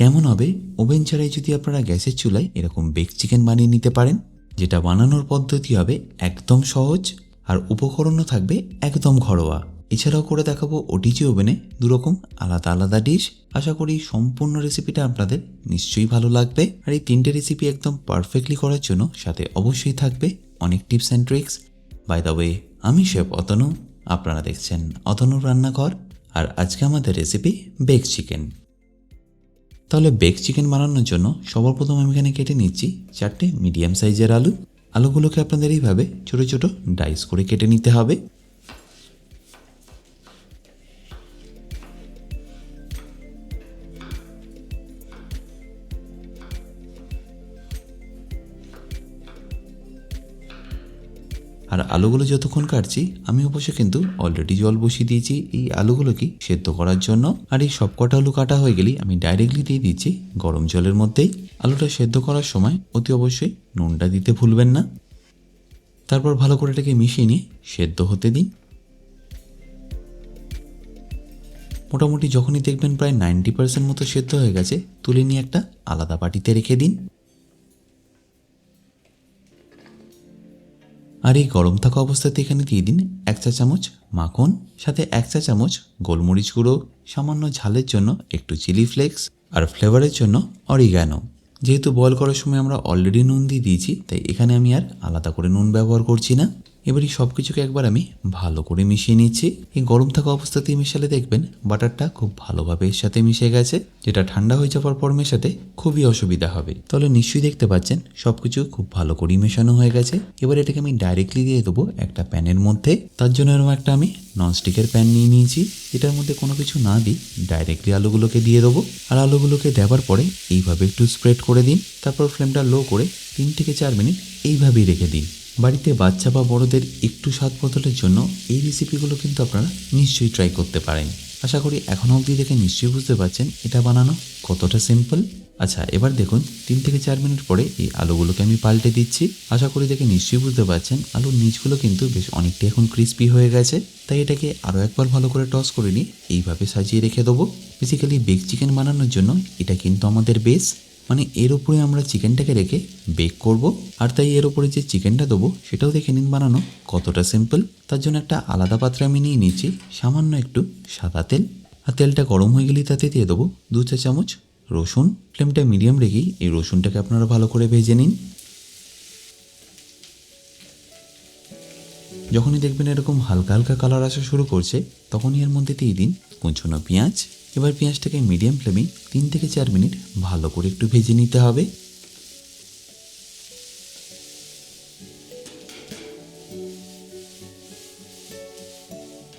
কেমন হবে ওভেন ছাড়াই যদি আপনারা গ্যাসের চুলায় এরকম বেক চিকেন বানিয়ে নিতে পারেন, যেটা বানানোর পদ্ধতি হবে একদম সহজ আর উপকরণও থাকবে একদম ঘরোয়া। এছাড়াও করে দেখাবো ওটিজি ওভেনে দুরকম আলাদা আলাদা ডিশ। আশা করি সম্পূর্ণ রেসিপিটা আপনাদের নিশ্চয়ই ভালো লাগবে। আর এই 3টে রেসিপি একদম পারফেক্টলি করার জন্য সাথে অবশ্যই থাকবে অনেক tips and tricks. By the way, আমি শেফ অতনু, আপনারা দেখছেন অতনুর রান্নাঘর, আর আজকে আমাদের রেসিপি বেক চিকেন। তাহলে বেক চিকেন বানানোর জন্য সবার প্রথম আমি এখানে কেটে নিচ্ছি 4টে মিডিয়াম সাইজের আলু। আলুগুলোকে আপনাদের এইভাবে ছোট ছোট ডাইস করে কেটে নিতে হবে। আর আলুগুলো যতক্ষণ কাটছি আমি অবশ্য কিন্তু অলরেডি জল বসিয়ে দিয়েছি এই আলুগুলোকে সেদ্ধ করার জন্য। আর এই সবকটা আলু কাটা হয়ে গেলেই আমি ডাইরেক্টলি দিয়ে দিচ্ছি গরম জলের মধ্যেই। আলুটা সেদ্ধ করার সময় অতি অবশ্যই নুনটা দিতে ভুলবেন না। তারপর ভালো করে এটাকে মিশিয়ে নিয়ে সেদ্ধ হতে দিন। মোটামুটি যখনই দেখবেন প্রায় 90% মতো সেদ্ধ হয়ে গেছে, তুলে নিয়ে একটা আলাদা বাটিতে রেখে দিন। আর এই গরম থাকা অবস্থাতে এখানে দিয়ে দিন 1 চা চামচ মাখন, সাথে 1 চা চামচ গোলমরিচ গুঁড়ো, সামান্য ঝালের জন্য একটু চিলি ফ্লেক্স, আর ফ্লেভারের জন্য অরিগ্যানো। যেহেতু বয়েল করার সময় আমরা অলরেডি নুন দিয়ে দিয়েছি, তাই এখানে আমি আর আলাদা করে নুন ব্যবহার করছি না। এবার এই সব কিছুকে একবার আমি ভালো করে মিশিয়ে নিচ্ছি। এই গরম থাকা অবস্থাতেই মেশালে দেখবেন বাটারটা খুব ভালোভাবে এর সাথে মিশে গেছে, যেটা ঠান্ডা হয়ে যাওয়ার পর মেশাতে খুবই অসুবিধা হবে। তাহলে নিশ্চয়ই দেখতে পাচ্ছেন সবকিছু খুব ভালো করেই মেশানো হয়ে গেছে। এবার এটাকে আমি ডাইরেক্টলি দিয়ে দেবো একটা প্যানের মধ্যে। তার জন্য এরকম একটা আমি ননস্টিকের প্যান নিয়ে নিয়েছি, এটার মধ্যে কোনো কিছু না দিই ডাইরেক্টলি আলুগুলোকে দিয়ে দেবো। আর আলুগুলোকে দেওয়ার পরে এইভাবে একটু স্প্রেড করে দিন। তারপর ফ্লেমটা লো করে 3 থেকে 4 মিনিট এইভাবেই রেখে দিন। বাড়িতে বাচ্চা বা বড়দের একটু স্বাদ বদলের জন্য এই রেসিপিগুলো কিন্তু আপনারা নিশ্চয়ই ট্রাই করতে পারেন। আশা করি এখনও অবধি দেখে নিশ্চয়ই বুঝতে পারছেন এটা বানানো কতটা সিম্পল। আচ্ছা, এবার দেখুন 3 থেকে 4 মিনিট পরে এই আলুগুলোকে আমি পাল্টে দিচ্ছি। আশা করি দেখে নিশ্চয়ই বুঝতে পারছেন আলুর নিচগুলো কিন্তু বেশ অনেকটাই এখন ক্রিস্পি হয়ে গেছে। তাই এটাকে আরও একবার ভালো করে টস করে নিয়ে এইভাবে সাজিয়ে রেখে দেবো। বেসিক্যালি বেক চিকেন বানানোর জন্য এটা কিন্তু আমাদের বেস, মানে এর উপরে আমরা চিকেনটাকে রেখে বেক করব। আর তাই এর উপরে যে চিকেনটা দেবো সেটাও দেখে নিন বানানো কতটা সিম্পল। তার জন্য একটা আলাদা পাত্রে আমি নিয়ে নিচ্ছি সামান্য একটু সাদা তেল। আর তেলটা গরম হয়ে গেলেই তাতে দিয়ে দেবো 2 চা চামচ রসুন। ফ্লেমটা মিডিয়াম রেখেই এই রসুনটাকে আপনারা ভালো করে ভেজে নিন। যখনই দেখবেন এরকম হালকা হালকা কালার আসা শুরু করছে, তখনই এর মধ্যে দিয়ে দিন কুচনো পেঁয়াজ। এবার পেঁয়াজটাকে মিডিয়াম ফ্লেমে 3 থেকে 4 মিনিট ভালো করে একটু ভেজে নিতে হবে।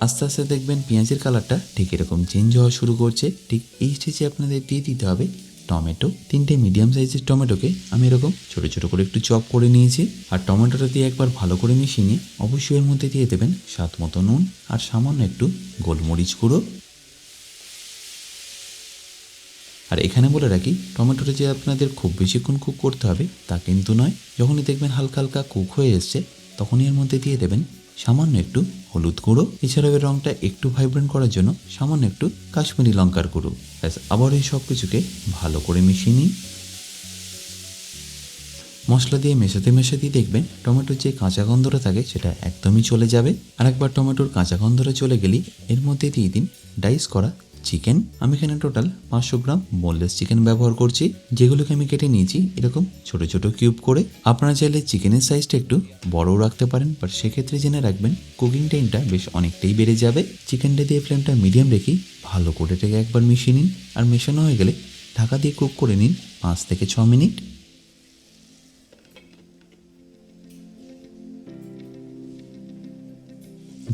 আস্তে আস্তে দেখবেন পেঁয়াজের কালারটা ঠিক এরকম চেঞ্জ হওয়া শুরু করছে। ঠিক এই স্টেজে আপনাদের দিয়ে দিতে হবে টমেটো। 3টে মিডিয়াম সাইজের টমেটোকে আমি এরকম ছোটো ছোটো করে একটু চপ করে নিয়েছি। আর টমেটোটা দিয়ে একবার ভালো করে মিশিয়ে নিয়ে অবশ্যই এর মধ্যে দিয়ে দেবেন স্বাদ মতো নুন আর সামান্য একটু গোলমরিচ গুঁড়ো। আর এখানে বলে রাখি, টমেটোটা যে আপনাদের খুব বেশিক্ষণ কুক করতে হবে তা কিন্তু নয়। যখনই দেখবেন হালকা হালকা কুক হয়ে এসছে, তখনই এর মধ্যে দিয়ে দেবেন সামান্য একটু হলুদ গুঁড়ো। এছাড়াও এর রঙটা একটু ভাইব্রেন্ট করার জন্য সামান্য একটু কাশ্মীরি লঙ্কার গুঁড়ো। ব্যাস, আবার এই সব কিছুকে ভালো করে মিশিয়ে নিন। মশলা দিয়ে মেশাতে মেশাতেই দেখবেন টমেটোর যে কাঁচা গন্ধটা থাকে সেটা একদমই চলে যাবে। আর একবার টমেটোর কাঁচা গন্ধটা চলে গেলেই এর মধ্যে দিয়ে দিন ডাইস করা চিকেন। আমি এখানে টোটাল 500 গ্রাম বোনলেস চিকেন ব্যবহার করছি, যেগুলোকে আমি কেটে নিয়েছি এরকম ছোট ছোট কিউব করে। আপনারা চাইলে চিকেনের সাইজটা একটু বড়ও রাখতে পারেন, বাট সেক্ষেত্রে জেনে রাখবেন কুকিং টাইমটা বেশ অনেকটাই বেড়ে যাবে। চিকেনটা দিয়ে ফ্লেমটা মিডিয়াম রেখেই ভালো করে এটাকে একবার মিশিয়ে নিন। আর মেশানো হয়ে গেলে ঢাকা দিয়ে কুক করে নিন 5 থেকে 6 মিনিট।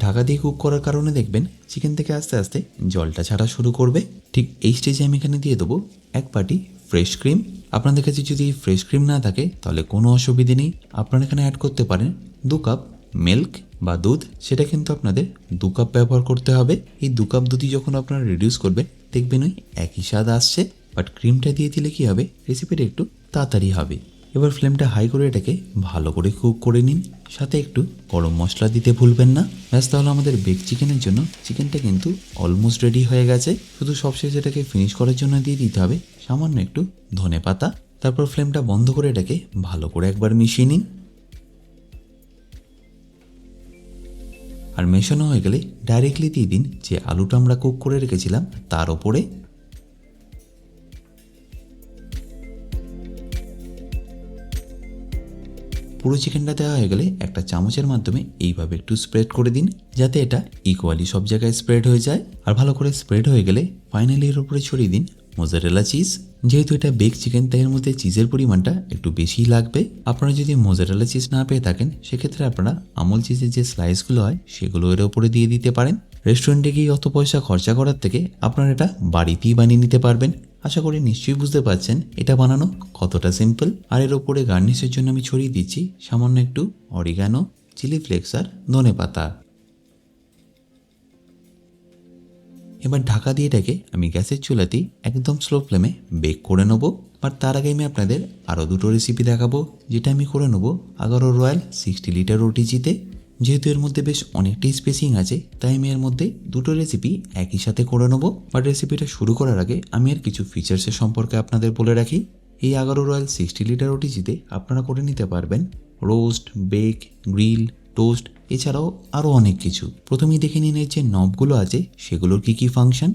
ঢাকা দিয়ে কুক করার কারণে দেখবেন চিকেন থেকে আস্তে আস্তে জলটা ছাড়া শুরু করবে। ঠিক এই স্টেজে আমি এখানে দিয়ে দেবো 1 বাটি ফ্রেশ ক্রিম। আপনাদের কাছে যদি ফ্রেশ ক্রিম না থাকে তাহলে কোনো অসুবিধে নেই, আপনারা এখানে অ্যাড করতে পারেন 2 কাপ মিল্ক বা দুধ। সেটা কিন্তু আপনাদের 2 কাপ ব্যবহার করতে হবে। এই 2 কাপ দুধই যখন আপনারা রিডিউস করবেন দেখবেন ওই একই স্বাদ আসছে, বাট ক্রিমটা দিয়ে দিলে কী হবে, রেসিপিটা একটু তাড়াতাড়ি হবে। এবার ফ্লেমটা হাই করে এটাকে ভালো করে কুক করে নিন, সাথে একটু গরম মশলা দিতে ভুলবেন না। ব্যাস, তাহলে আমাদের বেক চিকেনের জন্য চিকেনটা কিন্তু অলমোস্ট রেডি হয়ে গেছে। শুধু সবশেষে এটাকে ফিনিশ করার জন্য দিয়ে দিতে হবে সামান্য একটু ধনেপাতা। তারপর ফ্লেমটা বন্ধ করে এটাকে ভালো করে একবার মিশিয়ে নিন। আর মেশানো হয়ে গেলে ডাইরেক্টলি দিয়ে দিন যে আলুটা আমরা কুক করে রেখেছিলাম তার ওপরে। পুরো চিকেনটা দেওয়া হয়ে গেলে একটা চামচের মাধ্যমে এইভাবে একটু স্প্রেড করে দিন, যাতে এটা ইকুয়ালি সব জায়গায় স্প্রেড হয়ে যায়। আর ভালো করে স্প্রেড হয়ে গেলে ফাইনালি এর উপরে ছড়িয়ে দিন মোজারেলা চিজ। যেহেতু এটা বেক চিকেন তাই এর মধ্যে চিজের পরিমাণটা একটু বেশিই লাগবে। আপনারা যদি মোজারেলা চিজ না পেয়ে থাকেন সেক্ষেত্রে আপনারা আমুল চিজের যে স্লাইসগুলো হয় সেগুলো এর উপরে দিয়ে দিতে পারেন। রেস্টুরেন্টে গিয়ে অত পয়সা খরচা করার থেকে আপনারা এটা বাড়িতেই বানিয়ে নিতে পারবেন। আশা করি নিশ্চয়ই বুঝতে পারছেন এটা বানানো কতটা সিম্পল। আর এর ওপরে গার্নিশের জন্য আমি ছড়িয়ে দিচ্ছি সামান্য একটু অরিগানো, চিলি ফ্লেক্স আর ধনেপাতা। এবার ঢাকা দিয়ে এটাকে আমি গ্যাসের চুলাতেই একদম স্লো ফ্লেমে বেক করে নেবো। আর তার আগে আমি আপনাদের আরও দুটো রেসিপি দেখাবো, যেটা আমি করে নেবো আগারো রয়্যাল 60 লিটার ওটিজিতে। যেহেতু এর মধ্যে বেশ অনেকটাই স্পেসিং আছে তাই আমি এর মধ্যে দুটো রেসিপি একই সাথে করে নেবো। বাট রেসিপিটা শুরু করার আগে আমি এর কিছু ফিচার্সের সম্পর্কে আপনাদের বলে রাখি। এই আগারো রয়্যাল 60 লিটার ওটিজিতে আপনারা করে নিতে পারবেন রোস্ট, বেক, গ্রিল, টোস্ট, এছাড়াও আরও অনেক কিছু। প্রথমেই দেখে নিন এর যে নবগুলো আছে সেগুলোর কী কী ফাংশন।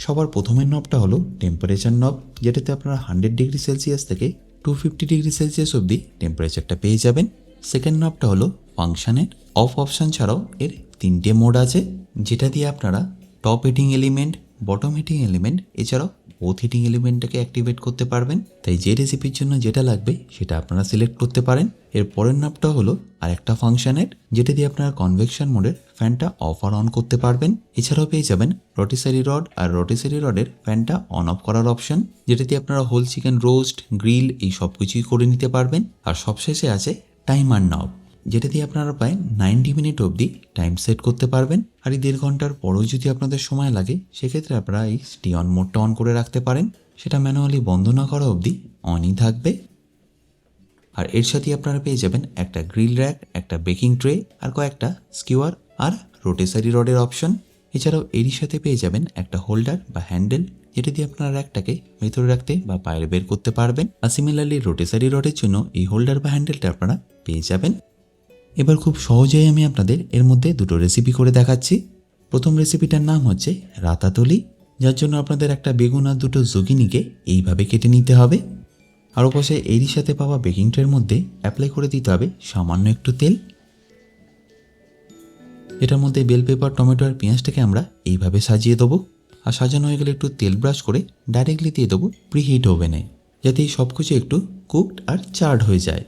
সবার প্রথমের নবটা হলো টেম্পারেচার নব, যেটাতে আপনারা 100 ডিগ্রি সেলসিয়াস থেকে 250 ডিগ্রি সেলসিয়াস অবধি টেম্পারেচারটা পেয়ে যাবেন। সেকেন্ড নবটা হলো ফাংশনের অফ অপশান ছাড়াও এর 3টে মোড আছে, যেটা দিয়ে আপনারা top heating element, bottom heating element, এছাড়াও বোথ হিটিং এলিমেন্টটাকে অ্যাক্টিভেট করতে পারবেন। তাই যে রেসিপির জন্য যেটা লাগবে সেটা আপনারা সিলেক্ট করতে পারেন। এর পরের নামটা হলো আরেকটা ফাংশনের, যেটা দিয়ে আপনারা কনভেকশন মোডের ফ্যানটা অফ আর অন করতে পারবেন। এছাড়াও পেয়ে যাবেন রোটিসারি রড, আর রোটিসারি রডের ফ্যানটা অন অফ করার অপশন, যেটা দিয়ে আপনারা হোল চিকেন রোস্ট, গ্রিল এই সব কিছুই করে নিতে পারবেন। আর সবশেষে আছে টাইমার নব, যেটা দিয়ে আপনারা প্রায় 90 মিনিট অবধি টাইম সেট করতে পারবেন। আর এই 1.5 ঘন্টার পরেও যদি আপনাদের সময় লাগে সেক্ষেত্রে আপনারা এই স্টে অন মোডটা অন করে রাখতে পারেন, সেটা ম্যানুয়ালি বন্ধ না করা অবধি অনই থাকবে। আর এর সাথে আপনারা পেয়ে যাবেন একটা গ্রিল র্যাক, একটা বেকিং ট্রে, আর কয়েকটা স্কিওয়ার আর রোটেসারি রডের অপশন। এছাড়াও এরই সাথে পেয়ে যাবেন একটা হোল্ডার বা হ্যান্ডেল, যেটা দিয়ে আপনারা র্যাকটাকে ভেতরে রাখতে বা বাইরে বের করতে পারবেন। আর সিমিলারলি রোটেসারি রডের জন্য এই হোল্ডার বা হ্যান্ডেলটা আপনারা পেয়ে যাবেন। এবার খুব সহজেই আমি আপনাদের এর মধ্যে দুটো রেসিপি করে দেখাচ্ছি। প্রথম রেসিপিটার নাম হচ্ছে রাতাতলি, যার জন্য আপনাদের একটা বেগুন আর দুটো জুকিনিকে এইভাবে কেটে নিতে হবে। আর ওপাশে এরই সাথে পাওয়া বেকিং ট্রের মধ্যে অ্যাপ্লাই করে দিতে হবে সামান্য একটু তেল। এটার মধ্যে বেল পেপার, টমেটো আর পেঁয়াজটাকে আমরা এইভাবে সাজিয়ে দেবো। আর সাজানো হয়ে গেলে একটু তেল ব্রাশ করে ডাইরেক্টলি দিয়ে দেবো প্রিহিট ওভেনে, যাতে এই সব কিছু একটু কুকড আর চার্ড হয়ে যায়।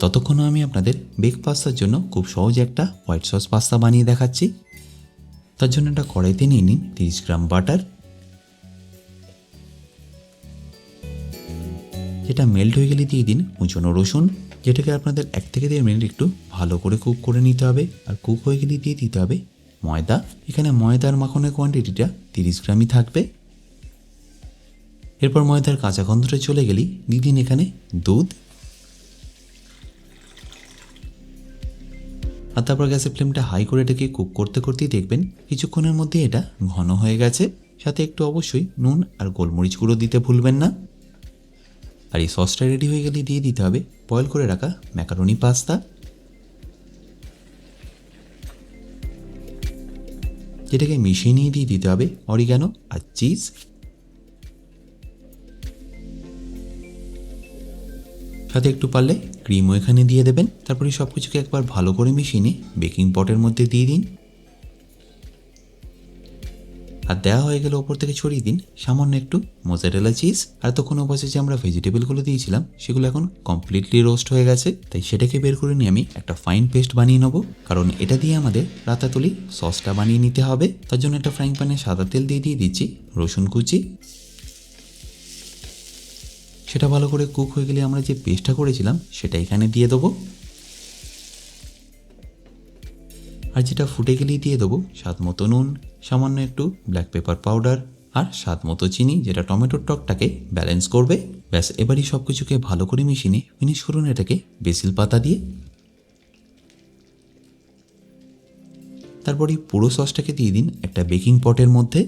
ততক্ষণ আমি আপনাদের বেক পাস্তার জন্য খুব সহজে একটা হোয়াইট সস পাস্তা বানিয়ে দেখাচ্ছি। তার জন্য একটা কড়াইতে নিয়ে নিন 30 গ্রাম বাটার, যেটা মেল্ট হয়ে গেলে দিয়ে দিন কুচনো রসুন, যেটাকে আপনাদের 1 থেকে 1.5 মিনিট একটু ভালো করে কুক করে নিতে হবে। আর কুক হয়ে গেলে দিয়ে দিতে হবে ময়দা। এখানে ময়দার মাখনের কোয়ান্টিটিটা 30 গ্রামই থাকবে। এরপর ময়দার কাঁচা গন্ধটা চলে গেলেই দিয়ে দিন এখানে দুধ। আর তারপর গ্যাসের ফ্লেমটা হাই করে এটাকে কুক করতে করতেই দেখবেন কিছুক্ষণের মধ্যে এটা ঘন হয়ে গেছে। সাথে একটু অবশ্যই নুন আর গোলমরিচ গুঁড়ো দিতে ভুলবেন না। আর এই সসটা রেডি হয়ে গেলে দিয়ে দিতে হবে বয়েল করে রাখা ম্যাকারনি পাস্তা, যেটাকে মিশিয়ে নিয়ে দিয়ে দিতে হবে অরিগানো আর চিজ। সাথে একটু পারলে ক্রিমও এখানে দিয়ে দেবেন। তারপরে সব কিছুকে একবার ভালো করে মিশিয়ে নিয়ে বেকিং পটের মধ্যে দিয়ে দিন। আর দেওয়া হয়ে গেলে ওপর থেকে ছড়িয়ে দিন সামান্য একটু মোজারেলা চিজ। আর তখন ওপাশে যে আমরা ভেজিটেবলগুলো দিয়েছিলাম সেগুলো এখন কমপ্লিটলি রোস্ট হয়ে গেছে, তাই সেটাকে বের করে নিয়ে আমি একটা ফাইন পেস্ট বানিয়ে নেবো। কারণ এটা দিয়ে আমাদের রাতাতলি সসটা বানিয়ে নিতে হবে। তার জন্য একটা ফ্রাইং প্যানে সাদা তেল দিয়ে দিচ্ছি রসুন কুচি। সেটা ভালো করে কুক হয়ে গেলে আমরা যে পেস্টটা করেছিলাম সেটা এখানে দিয়ে দেবো। আর যেটা ফুটে গেলেই দিয়ে দেবো স্বাদ মতো নুন, সামান্য একটু ব্ল্যাক পেপার পাউডার আর স্বাদ মতো চিনি, যেটা টমেটোর টকটাকে ব্যালেন্স করবে। ব্যাস, এবারই সব কিছুকে ভালো করে মিশিয়ে ফিনিশ করুন এটাকে বেসিল পাতা দিয়ে। তারপরে পুরো সসটাকে দিয়ে দিন একটা বেকিং পটের মধ্যে।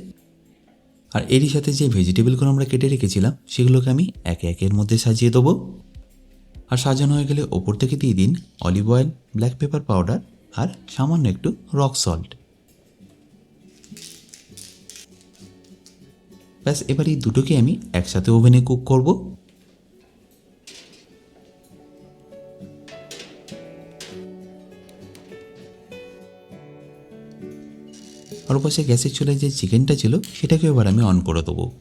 আর এরই সাথে যে ভেজিটেবলগুলো আমরা কেটে রেখেছিলাম সেগুলোকে আমি একে একের মধ্যে সাজিয়ে দেবো। আর সাজানো হয়ে গেলে ওপর থেকে দিয়ে দিন olive oil, black pepper powder আর সামান্য একটু রক সল্ট। ব্যাস, এবার এই দুটোকে আমি একসাথে ওভেনে কুক করব। আর পাশে গ্যাসের চুলায় যে চিকেনটা ছিল সেটাকে এবার আমি অন করে দেবো।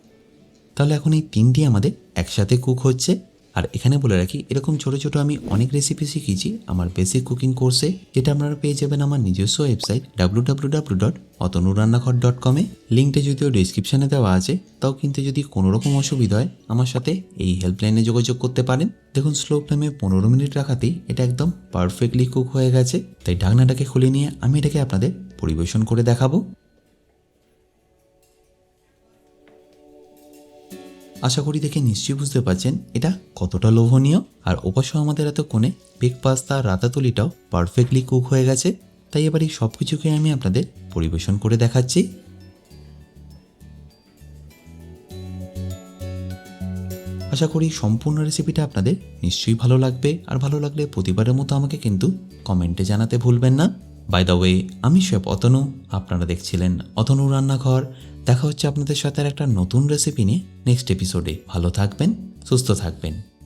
তাহলে এখন এই তিনটি আমাদের একসাথে কুক হচ্ছে। আর এখানে বলে রাখি, এরকম ছোট ছোট আমি অনেক রেসিপি শিখিয়েছি আমার বেসিক কুকিং কোর্সে, যেটা আপনারা পেয়ে যাবেন আমার নিজস্ব ওয়েবসাইট www.otanurannaghar.com এ। লিঙ্কটা যদিও ডিসক্রিপশানে দেওয়া আছে, তাও কিন্তু যদি কোনো রকম অসুবিধা হয় আমার সাথে এই হেল্পলাইনে যোগাযোগ করতে পারেন। দেখুন, স্লো ফ্লেমে 15 মিনিট রাখাতেই এটা একদম পারফেক্টলি কুক হয়ে গেছে। তাই ঢাকনাটাকে খুলে নিয়ে আমি এটাকে আপনাদের পরিবেশন করে দেখাবো। আশা করি দেখে নিশ্চয়ই বুঝতে পারছেন এটা কতটা লোভনীয়। আর অবশ্য আমাদের এতক্ষণে বেক পাস্তা রাতাতুলিটাও পারফেক্টলি কুক হয়ে গেছে। তাই এবার এই সব কিছুকে আমি আপনাদের পরিবেশন করে দেখাচ্ছি। আশা করি সম্পূর্ণ রেসিপিটা আপনাদের নিশ্চয়ই ভালো লাগবে। আর ভালো লাগলে প্রতিবারের মতো আমাকে কিন্তু কমেন্টে জানাতে ভুলবেন না। বাই দ্য ওয়ে, আমি শেফ অতনু, আপনারা দেখছিলেন অতনু রান্নাঘর। দেখা হচ্ছে আপনাদের সাথে আর একটা নতুন রেসিপি নিয়ে নেক্সট এপিসোডে। ভালো থাকবেন, সুস্থ থাকবেন।